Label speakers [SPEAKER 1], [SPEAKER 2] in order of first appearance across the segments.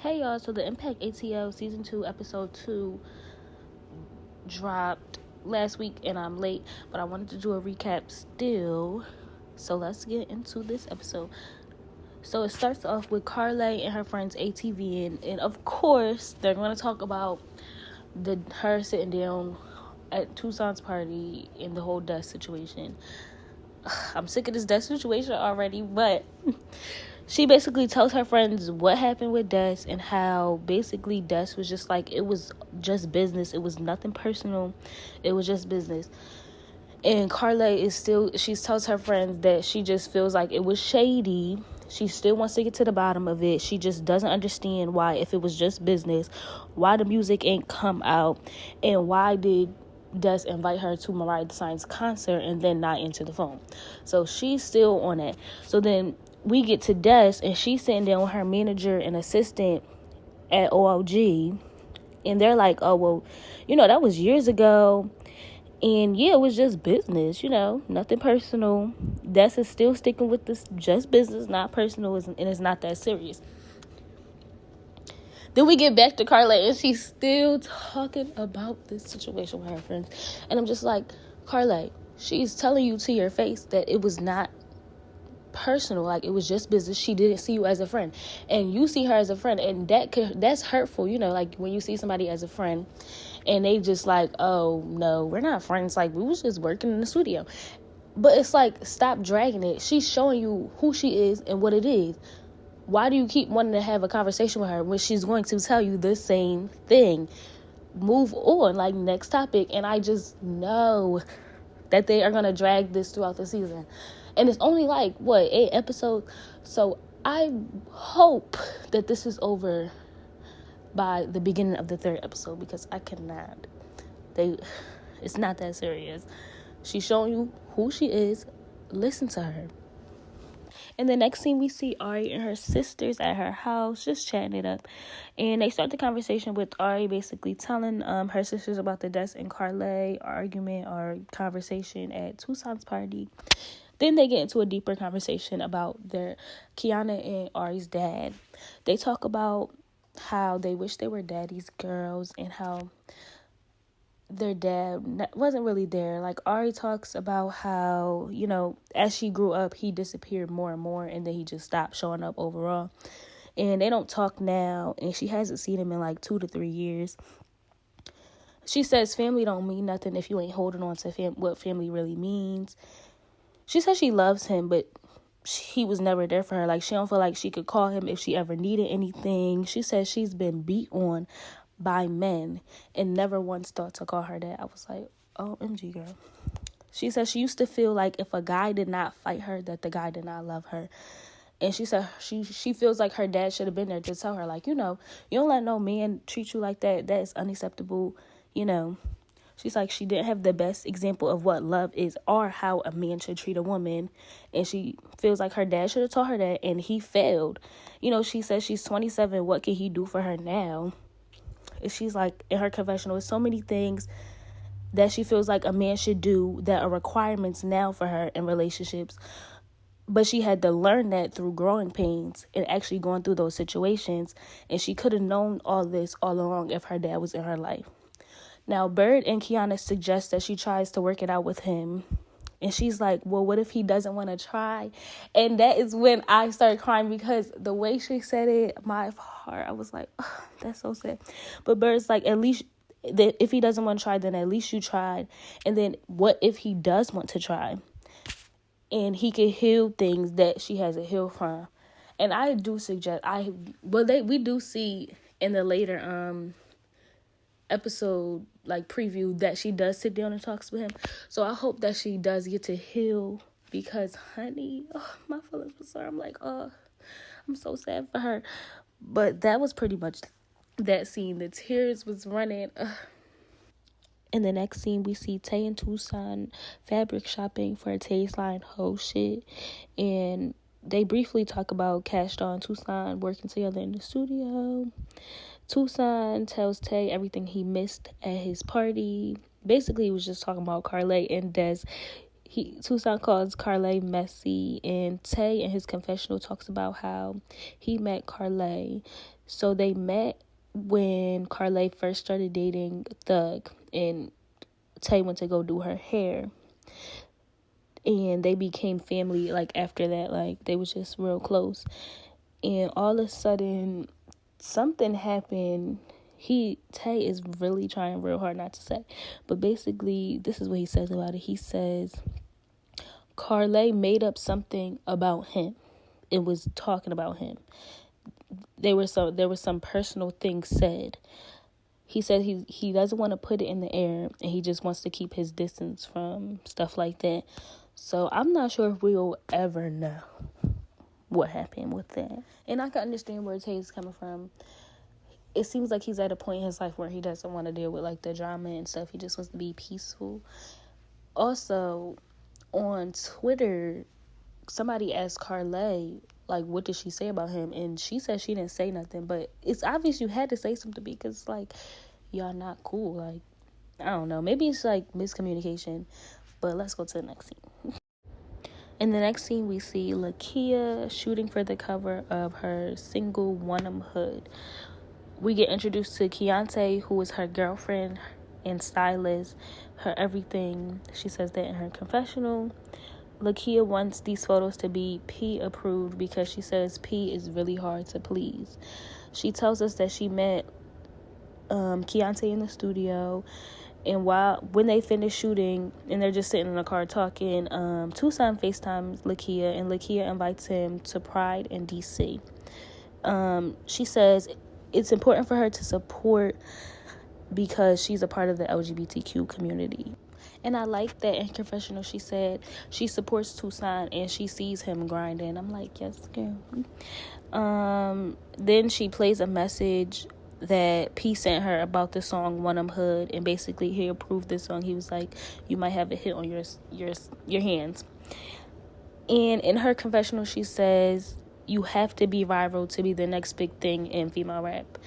[SPEAKER 1] Hey y'all, so the Impact ATL Season 2 Episode 2 dropped last week and I'm late, but I wanted to do a recap still. So let's get into this episode. So it starts off with Karlae and her friends ATV and of course they're going to talk about her sitting down at Tucson's party and the whole death situation. I'm sick of this death situation already, but she basically tells her friends what happened with Des and how basically Des was just like, it was just business. It was nothing personal. It was just business. And Karlae she tells her friends that she just feels like it was shady. She still wants to get to the bottom of it. She just doesn't understand why, if it was just business, why the music ain't come out, and why did Des invite her to Mariah the Science concert and then not answer the phone. So she's still on that. So then we get to Des and she's sitting down with her manager and assistant at OLG, and they're like, oh, well, that was years ago. And yeah, it was just business, nothing personal. Des is still sticking with this just business, not personal, and it's not that serious. Then we get back to Karlae, and she's still talking about this situation with her friends. And I'm just like, Karlae, she's telling you to your face that it was not personal, like it was just business. She didn't see you as a friend, and you see her as a friend, and that's hurtful. Like when you see somebody as a friend, and they just like, oh no, we're not friends. Like we was just working in the studio. But it's like, stop dragging it. She's showing you who she is and what it is. Why do you keep wanting to have a conversation with her when she's going to tell you the same thing? Move on, like next topic. And I just know that they are going to drag this throughout the season. And it's only 8 episodes? So I hope that this is over by the beginning of the 3rd episode, because I cannot. It's not that serious. She's showing you who she is. Listen to her. And the next scene, we see Ari and her sisters at her house just chatting it up. And they start the conversation with Ari basically telling her sisters about the Des and Karlae argument or conversation at Tucson's party. Then they get into a deeper conversation about their Kiana and Ari's dad. They talk about how they wish they were daddy's girls and how their dad wasn't really there. Like Ari talks about how, as she grew up, he disappeared more and more, and then he just stopped showing up overall. And they don't talk now, and she hasn't seen him in 2 to 3 years. She says family don't mean nothing if you ain't holding on to what family really means. She says she loves him, but he was never there for her. Like, she don't feel like she could call him if she ever needed anything. She says she's been beat on by men and never once thought to call her dad. I was like, OMG, girl. She said she used to feel like if a guy did not fight her, that the guy did not love her. And she said she feels like her dad should have been there to tell her, you don't let no man treat you like that. That is unacceptable. She's like, she didn't have the best example of what love is or how a man should treat a woman. And she feels like her dad should have taught her that, and he failed. She says she's 27. What can he do for her now? And she's like, in her confessional, there's so many things that she feels like a man should do that are requirements now for her in relationships. But she had to learn that through growing pains and actually going through those situations. And she could have known all this all along if her dad was in her life. Now, Bird and Kiana suggest that she tries to work it out with him. And she's like, well, what if he doesn't want to try? And that is when I started crying, because the way she said it, my heart, I was like, oh, that's so sad. But Bird's like, at least if he doesn't want to try, then at least you tried. And then what if he does want to try? And he can heal things that she hasn't healed from. And I do suggest, we do see in the later episode preview that she does sit down and talks with him. So I hope that she does get to heal, because honey, my feelings were sorry. I'm like, I'm so sad for her. But that was pretty much that scene. The tears was running. In the next scene, we see Tay and Tuson fabric shopping for Tay's line Ho Shit, and they briefly talk about Cash Doll and Tuson working together in the studio. Tuson tells Tay everything he missed at his party. Basically, he was just talking about Karlae and Des. Tucson calls Karlae messy, and Tay in his confessional talks about how he met Karlae. So they met when Karlae first started dating Thug, and Tay went to go do her hair, and they became family like after that. Like they was just real close, and all of a sudden something happened. Tay is really trying real hard not to say, but basically this is what he says about it. He says Karlae made up something about him. It was talking about him. There was some personal things said. He said he doesn't want to put it in the air, and he just wants to keep his distance from stuff like that. So I'm not sure if we'll ever know what happened with that. And I can understand where Tay is coming from. It seems like he's at a point in his life where he doesn't want to deal with like the drama and stuff. He just wants to be peaceful. Also, on Twitter, somebody asked Karlae, like, what did she say about him? And she said she didn't say nothing, but it's obvious you had to say something because, like, y'all not cool. Like, I don't know. Maybe it's, like, miscommunication, but let's go to the next scene. In the next scene, we see Leia shooting for the cover of her single, One Hood. We get introduced to Keontae, who is her girlfriend and stylist, her everything. She says that in her confessional. Leia wants these photos to be P approved because she says P is really hard to please. She tells us that she met Keontae in the studio, and when they finish shooting and they're just sitting in the car talking, Tuson FaceTimes Leia, and Leia invites him to Pride in DC. She says it's important for her to support because she's a part of the LGBTQ community. And I like that in confessional she said she supports Tucson and she sees him grinding. I'm like, yes, girl. Then she plays a message that P sent her about the song One Hood, and basically he approved this song. He was like, you might have a hit on your hands. And in her confessional she says you have to be viral to be the next big thing in female rap.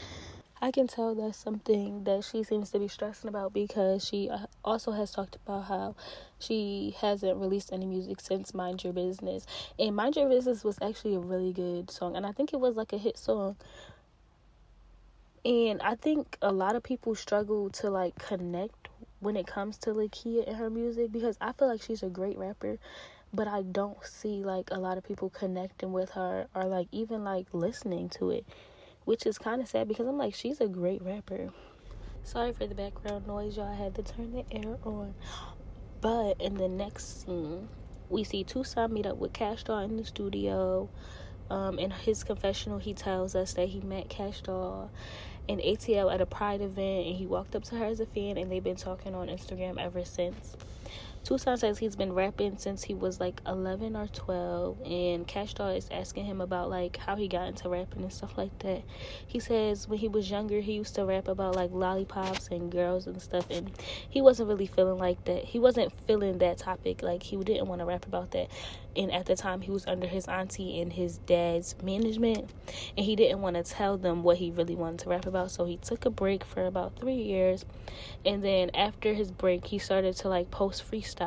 [SPEAKER 1] I can tell that's something that she seems to be stressing about because she also has talked about how she hasn't released any music since Mind Your Business. And Mind Your Business was actually a really good song, and I think it was like a hit song. And I think a lot of people struggle to like connect when it comes to Leia and her music because I feel like she's a great rapper, but I don't see like a lot of people connecting with her or like even like listening to it, which is kind of sad because I'm like, she's a great rapper. Sorry for the background noise, y'all. I had to turn the air on. But in the next scene, we see Tucson meet up with Cash Doll in the studio. In his confessional, he tells us that he met Cash Doll in ATL at a Pride event, and he walked up to her as a fan, and they've been talking on Instagram ever since. Tucson says he's been rapping since he was like 11 or 12, and Cash Doll is asking him about like how he got into rapping and stuff like that. He says when he was younger he used to rap about like lollipops and girls and stuff, and he wasn't really feeling like that. He wasn't feeling that topic, like he didn't want to rap about that. And at the time he was under his auntie and his dad's management, and he didn't want to tell them what he really wanted to rap about, so he took a break for about 3 years. And then after his break he started to like post freestyles,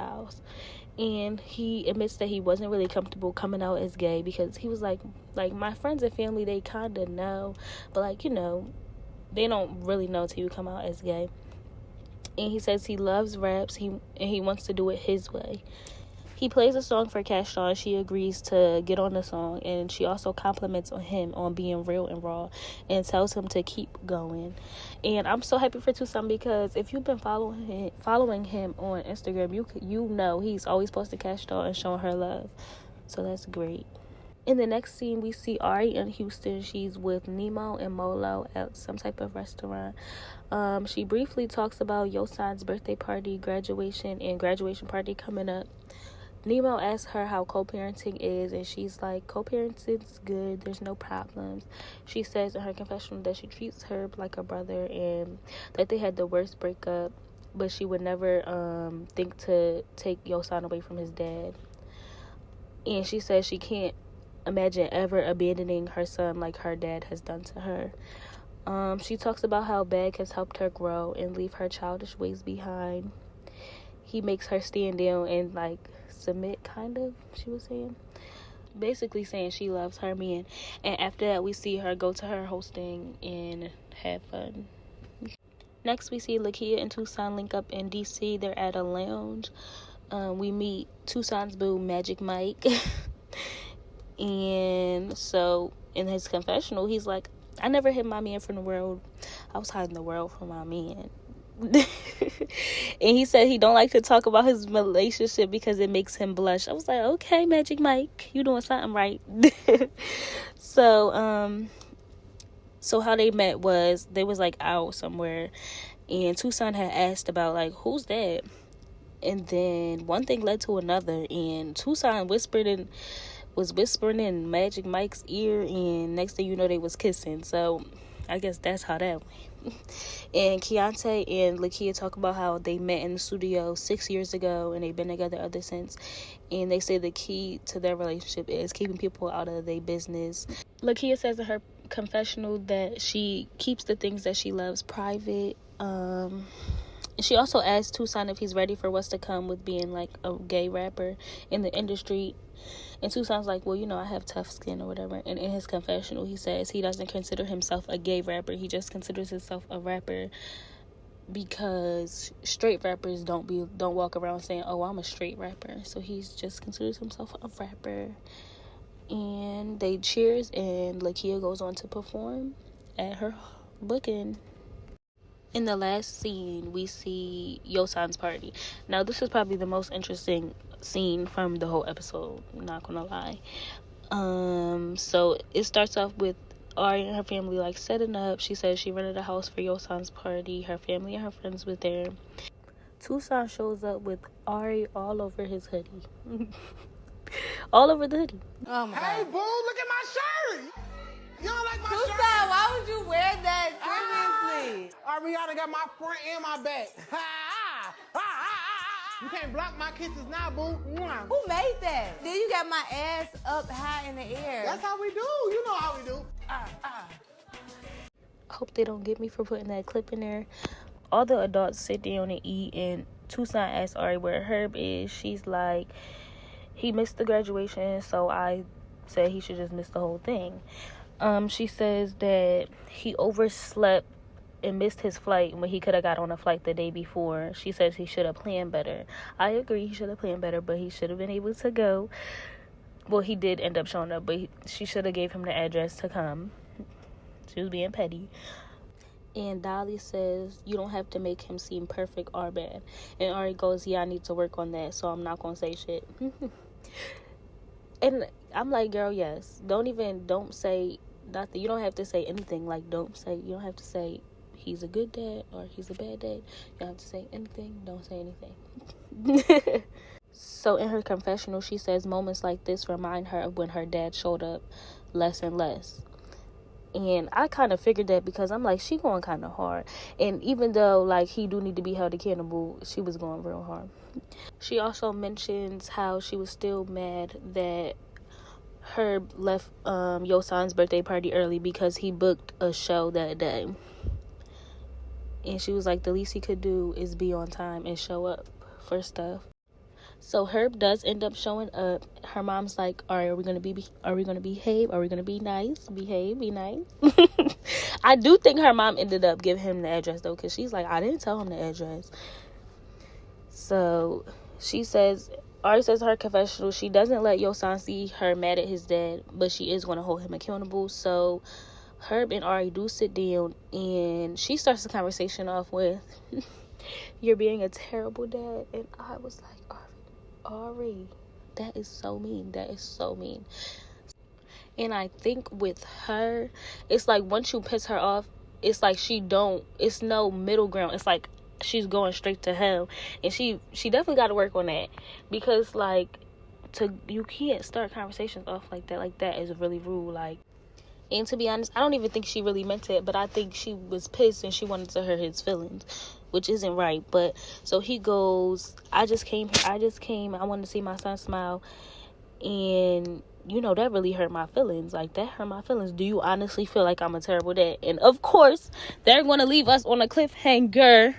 [SPEAKER 1] and he admits that he wasn't really comfortable coming out as gay because he was like my friends and family, they kind of know, but like, you know, they don't really know till you come out as gay. And he says he loves raps, and he wants to do it his way. He plays a song for Cash Doll, and she agrees to get on the song, and she also compliments on him on being real and raw and tells him to keep going. And I'm so happy for Tucson because if you've been following him on Instagram, you know he's always posting Cash Doll and showing her love. So that's great. In the next scene, we see Ari in Houston. She's with Nemo and Molo at some type of restaurant. She briefly talks about Yosan's birthday party, graduation party coming up. Nemo asks her how co-parenting is, and she's like, co-parenting's good, there's no problems. She says in her confessional that she treats her like a brother and that they had the worst breakup, but she would never think to take Yosan away from his dad. And she says she can't imagine ever abandoning her son like her dad has done to her. She talks about how Bag has helped her grow and leave her childish ways behind. He makes her stand down and like submit, kind of, she was saying. Basically saying she loves her man. And after that, we see her go to her hosting and have fun. Next, we see Lakia and Tuson link up in DC. They're at a lounge. We meet Tucson's boo, Magic Mike. And so in his confessional, he's like, I never hid my man from the world. I was hiding the world from my man. And he said he don't like to talk about his relationship because it makes him blush. I was like, okay, Magic Mike, you doing something right. So how they met was, they was like out somewhere, and Tucson had asked about like, who's that? And then one thing led to another, and Tucson was whispering in Magic Mike's ear, and next thing you know, they was kissing. So I guess that's how that went. And Keontae and Lakia talk about how they met in the studio 6 years ago, and they've been together ever since. And they say the key to their relationship is keeping people out of their business. Lakia says in her confessional that she keeps the things that she loves private. She also asked Tucson if he's ready for what's to come with being like a gay rapper in the industry. And Tucson's like, well, you know, I have tough skin or whatever. And in his confessional, he says he doesn't consider himself a gay rapper. He just considers himself a rapper because straight rappers don't walk around saying, oh, I'm a straight rapper. So he just considers himself a rapper. And they cheers, and Lakia goes on to perform at her booking. In the last scene, we see Yosan's party. Now, this is probably the most interesting scene from the whole episode, I'm not gonna lie. So it starts off with Ari and her family like setting up. She says she rented a house for Yosan's party. Her family and her friends were there. Tucson shows up with Ari all over his hoodie. All over the hoodie.
[SPEAKER 2] Oh my
[SPEAKER 3] Hey,
[SPEAKER 2] God.
[SPEAKER 3] boo, look at my shirt. You don't like my
[SPEAKER 2] Tuson,
[SPEAKER 3] shirt?
[SPEAKER 2] why would you wear that seriously?
[SPEAKER 3] Ariana got my front and my back. You can't block my kisses now, boo. Mwah.
[SPEAKER 2] Who made that? Then you got my ass up high in the air.
[SPEAKER 3] That's how we do. You know how we do.
[SPEAKER 1] I hope they don't get me for putting that clip in there. All the adults sit down and eat, and Tucson asks Ari where Herb is. She's like, he missed the graduation, so I said he should just miss the whole thing. She says that he overslept and missed his flight when he could have got on a flight the day before. She says he should have planned better. I agree, he should have planned better, but he should have been able to go. Well, he did end up showing up, but she should have gave him the address to come. She was being petty. And Dolly says, you don't have to make him seem perfect or bad. And Ari goes, yeah, I need to work on that, so I'm not going to say shit. And I'm like, girl, yes. Don't say nothing. You don't have to say anything. Like, you don't have to say he's a good dad or he's a bad dad. You don't have to say anything. Don't say anything. So in her confessional, she says moments like this remind her of when her dad showed up less and less. And I kind of figured that because I'm like, she going kind of hard. And even though, like, he do need to be held accountable, she was going real hard. She also mentions how she was still mad that Herb left Yosan's birthday party early because he booked a show that day. And she was like, the least he could do is be on time and show up for stuff. So Herb does end up showing up. Her mom's like, all right, are we gonna behave? Are we gonna be nice? Be nice. I do think her mom ended up giving him the address though, because she's like, I didn't tell him the address. So she says, Ari says in her confessional, she doesn't let Yosan see her mad at his dad, but she is going to hold him accountable. So Herb and Ari do sit down, and she starts the conversation off with, you're being a terrible dad. And I was like, Ari, that is so mean. And I think with her, it's like once you piss her off, it's like it's no middle ground. It's like she's going straight to hell. And she definitely got to work on that, because like you can't start conversations off like that is really rude. Like, and to be honest, I don't even think she really meant it, but I think she was pissed and she wanted to hurt his feelings, which isn't right. But so he goes, I just came, I wanted to see my son smile, and you know, that really hurt my feelings. Like, that hurt my feelings. Do you honestly feel like I'm a terrible dad? And of course, they're going to leave us on a cliffhanger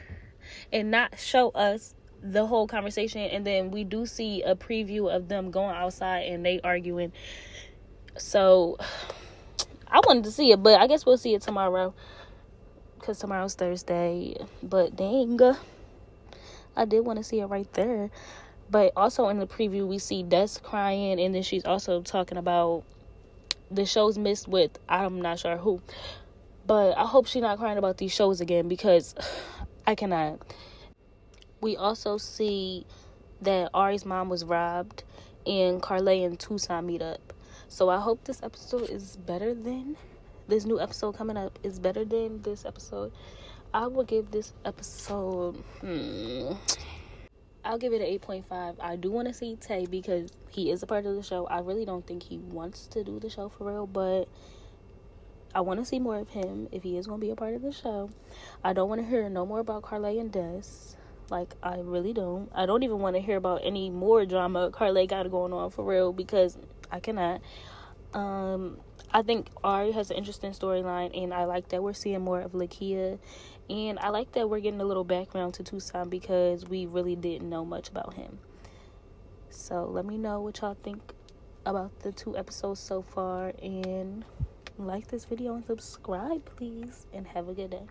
[SPEAKER 1] and not show us the whole conversation, and then we do see a preview of them going outside and they arguing. So I wanted to see it, but I guess we'll see it tomorrow because tomorrow's Thursday. But dang, I did want to see it right there. But also in the preview we see Des crying, and then she's also talking about the shows missed with I'm not sure who. But I hope she's not crying about these shows again, because I cannot. We also see that Ari's mom was robbed, and Karlae and Tuson meet up. So I hope this episode is better than this new episode coming up is better than this episode. I will give this episode I'll give it an 8.5. I do want to see Tay because he is a part of the show. I really don't think he wants to do the show for real, but I want to see more of him if he is going to be a part of the show. I don't want to hear no more about Karlae and Des. Like, I really don't. I don't even want to hear about any more drama Karlae got going on for real, because I cannot. I think Ari has an interesting storyline, and I like that we're seeing more of Lakia, and I like that we're getting a little background to Tucson because we really didn't know much about him. So let me know what y'all think about the 2 episodes so far, and like this video and subscribe please, and have a good day.